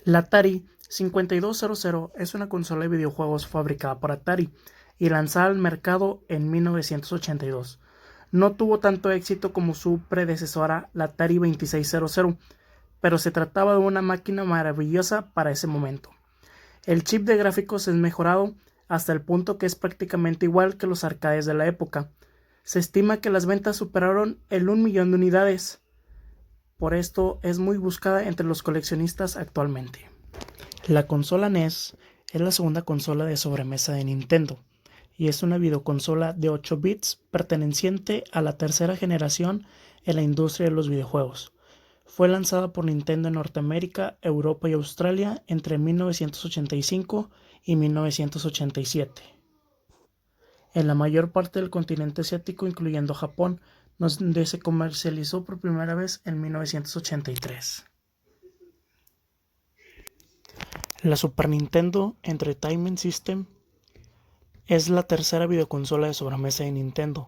La Atari 5200 es una consola de videojuegos fabricada por Atari y lanzada al mercado en 1982. No tuvo tanto éxito como su predecesora, la Atari 2600, pero se trataba de una máquina maravillosa para ese momento. El chip de gráficos es mejorado hasta el punto que es prácticamente igual que los arcades de la época. Se estima que las ventas superaron el 1 millón de unidades. Por esto es muy buscada entre los coleccionistas actualmente. La consola NES es la segunda consola de sobremesa de Nintendo y es una videoconsola de 8 bits perteneciente a la tercera generación en la industria de los videojuegos. Fue lanzada por Nintendo en Norteamérica, Europa y Australia entre 1985 y 1987. En la mayor parte del continente asiático, incluyendo Japón, donde se comercializó por primera vez en 1983. La Super Nintendo Entertainment System es la tercera videoconsola de sobremesa de Nintendo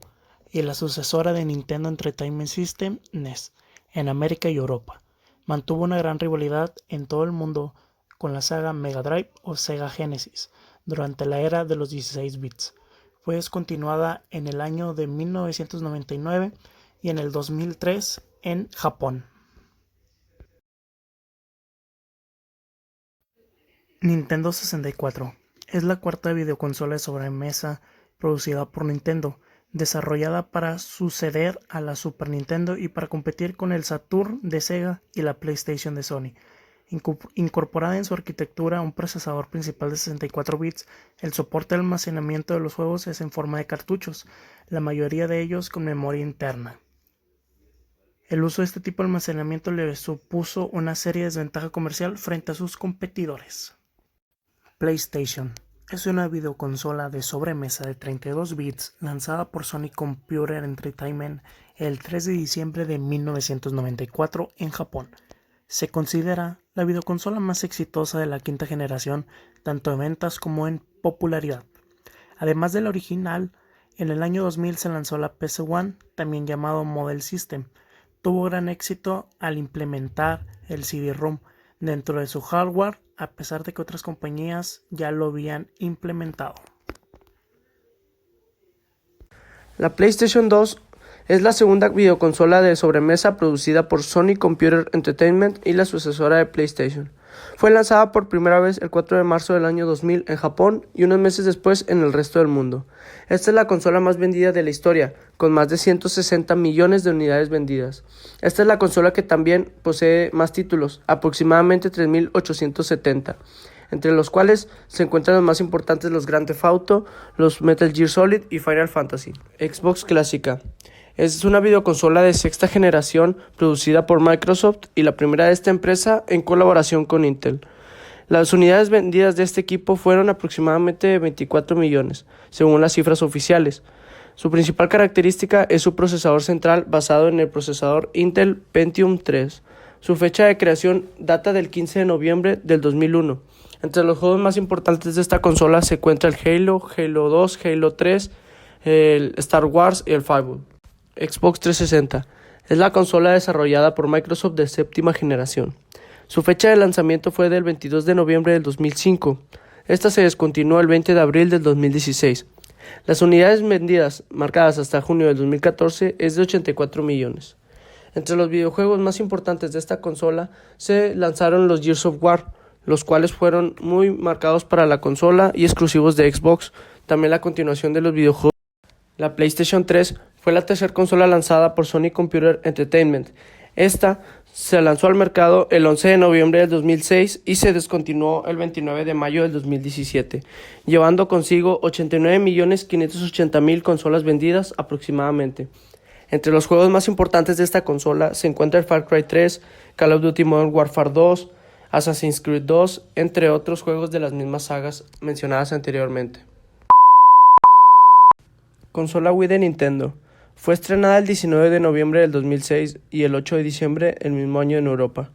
y la sucesora de Nintendo Entertainment System NES en América y Europa. Mantuvo una gran rivalidad en todo el mundo con la saga Mega Drive o Sega Genesis durante la era de los 16 bits. Fue descontinuada en el año de 1999 y en el 2003 en Japón. Nintendo 64 es la cuarta videoconsola de sobremesa producida por Nintendo, desarrollada para suceder a la Super Nintendo y para competir con el Saturn de Sega y la PlayStation de Sony. Incorporada en su arquitectura un procesador principal de 64 bits, el soporte de almacenamiento de los juegos es en forma de cartuchos, la mayoría de ellos con memoria interna. El uso de este tipo de almacenamiento le supuso una seria desventaja comercial frente a sus competidores. PlayStation es una videoconsola de sobremesa de 32 bits lanzada por Sony Computer Entertainment el 3 de diciembre de 1994 en Japón. Se considera la videoconsola más exitosa de la quinta generación, tanto en ventas como en popularidad. Además de la original, en el año 2000 se lanzó la PS1, también llamado Model System. Tuvo gran éxito al implementar el CD-ROM dentro de su hardware, a pesar de que otras compañías ya lo habían implementado. La PlayStation 2 es la segunda videoconsola de sobremesa producida por Sony Computer Entertainment y la sucesora de PlayStation. Fue lanzada por primera vez el 4 de marzo del año 2000 en Japón y unos meses después en el resto del mundo. Esta es la consola más vendida de la historia, con más de 160 millones de unidades vendidas. Esta es la consola que también posee más títulos, aproximadamente 3.870, entre los cuales se encuentran los más importantes los Grand Theft Auto, los Metal Gear Solid y Final Fantasy. Xbox clásica. Es una videoconsola de sexta generación producida por Microsoft y la primera de esta empresa en colaboración con Intel. Las unidades vendidas de este equipo fueron aproximadamente 24 millones, según las cifras oficiales. Su principal característica es su procesador central basado en el procesador Intel Pentium 3. Su fecha de creación data del 15 de noviembre del 2001. Entre los juegos más importantes de esta consola se encuentra el Halo, Halo 2, Halo 3, el Star Wars y el Fable. Xbox 360 es la consola desarrollada por Microsoft de séptima generación. Su fecha de lanzamiento fue del 22 de noviembre del 2005. Esta se descontinuó el 20 de abril del 2016. Las unidades vendidas, marcadas hasta junio del 2014, es de 84 millones. Entre los videojuegos más importantes de esta consola se lanzaron los Gears of War, los cuales fueron muy marcados para la consola y exclusivos de Xbox. También la continuación de los videojuegos. La PlayStation 3 fue la tercera consola lanzada por Sony Computer Entertainment. Esta se lanzó al mercado el 11 de noviembre del 2006 y se descontinuó el 29 de mayo del 2017, llevando consigo 89.580.000 consolas vendidas aproximadamente. Entre los juegos más importantes de esta consola se encuentra el Far Cry 3, Call of Duty Modern Warfare 2, Assassin's Creed 2, entre otros juegos de las mismas sagas mencionadas anteriormente. Consola Wii de Nintendo. Fue estrenada el 19 de noviembre del 2006 y el 8 de diciembre el mismo año en Europa.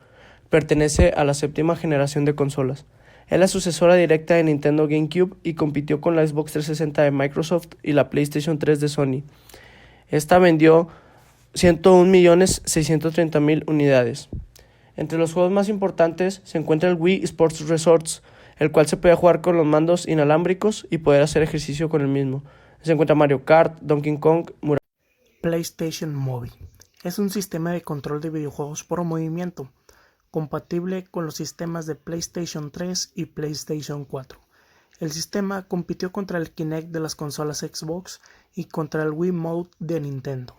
Pertenece a la séptima generación de consolas. Es la sucesora directa de Nintendo GameCube y compitió con la Xbox 360 de Microsoft y la PlayStation 3 de Sony. Esta vendió 101.630.000 unidades. Entre los juegos más importantes se encuentra el Wii Sports Resorts, el cual se puede jugar con los mandos inalámbricos y poder hacer ejercicio con el mismo. Se encuentra Mario Kart, Donkey Kong, PlayStation Move es un sistema de control de videojuegos por movimiento, compatible con los sistemas de PlayStation 3 y PlayStation 4. El sistema compitió contra el Kinect de las consolas Xbox y contra el Wii Mode de Nintendo.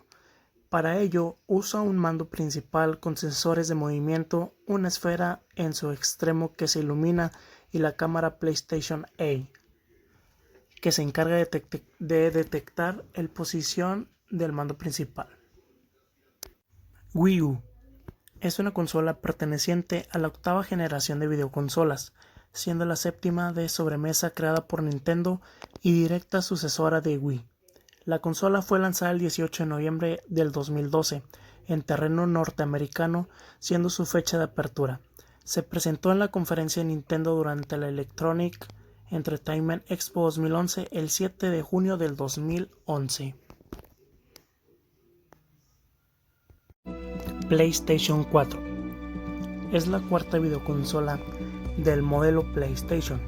Para ello, usa un mando principal con sensores de movimiento, una esfera en su extremo que se ilumina y la cámara PlayStation A, que se encarga de detectar la posición del mando principal. Wii U es una consola perteneciente a la octava generación de videoconsolas, siendo la séptima de sobremesa creada por Nintendo y directa sucesora de Wii. La consola fue lanzada el 18 de noviembre del 2012 en terreno norteamericano, siendo su fecha de apertura. Se presentó en la conferencia de Nintendo durante la Electronic Entertainment Expo 2011 el 7 de junio del 2011. PlayStation 4 es la cuarta videoconsola del modelo PlayStation.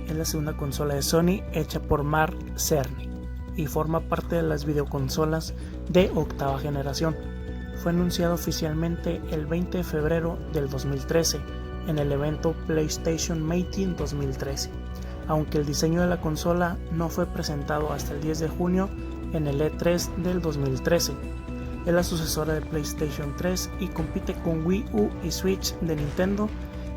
Es la segunda consola de Sony hecha por Mark Cerny y forma parte de las videoconsolas de octava generación. Fue anunciado oficialmente el 20 de febrero del 2013 en el evento PlayStation Meeting 2013, aunque el diseño de la consola no fue presentado hasta el 10 de junio en el E3 del 2013. Es la sucesora de PlayStation 3 y compite con Wii U y Switch de Nintendo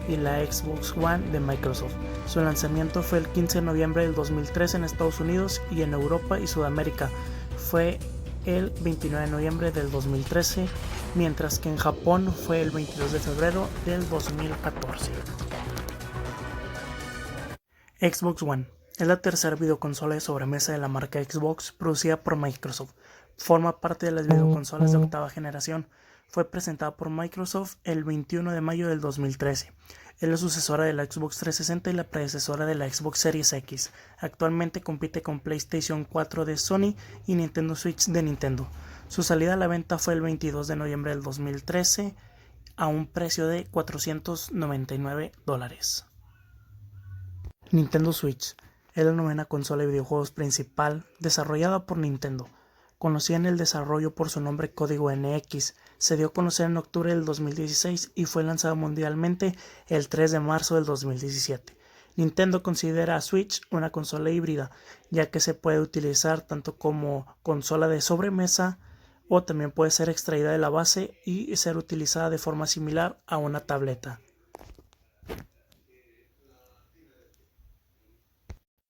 y la Xbox One de Microsoft. Su lanzamiento fue el 15 de noviembre del 2013 en Estados Unidos y en Europa y Sudamérica fue el 29 de noviembre del 2013, mientras que en Japón fue el 22 de febrero del 2014. Xbox One es la tercera videoconsola de sobremesa de la marca Xbox producida por Microsoft. Forma parte de las videoconsolas de octava generación. Fue presentada por Microsoft el 21 de mayo del 2013. Es la sucesora de la Xbox 360 y la predecesora de la Xbox Series X. Actualmente compite con PlayStation 4 de Sony y Nintendo Switch de Nintendo. Su salida a la venta fue el 22 de noviembre del 2013 a un precio de $499. Nintendo Switch es la novena consola de videojuegos principal desarrollada por Nintendo. Conocida en el desarrollo por su nombre código NX, se dio a conocer en octubre del 2016 y fue lanzada mundialmente el 3 de marzo del 2017. Nintendo considera a Switch una consola híbrida, ya que se puede utilizar tanto como consola de sobremesa o también puede ser extraída de la base y ser utilizada de forma similar a una tableta.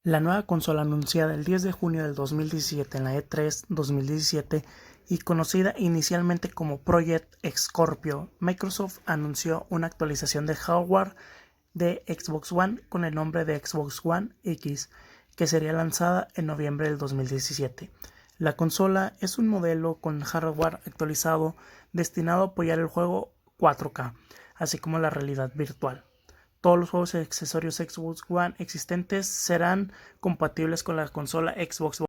La nueva consola anunciada el 10 de junio del 2017 en la E3 2017 y conocida inicialmente como Project Scorpio, Microsoft anunció una actualización de hardware de Xbox One con el nombre de Xbox One X, que sería lanzada en noviembre del 2017. La consola es un modelo con hardware actualizado destinado a apoyar el juego 4K, así como la realidad virtual. Todos los juegos y accesorios Xbox One existentes serán compatibles con la consola Xbox One.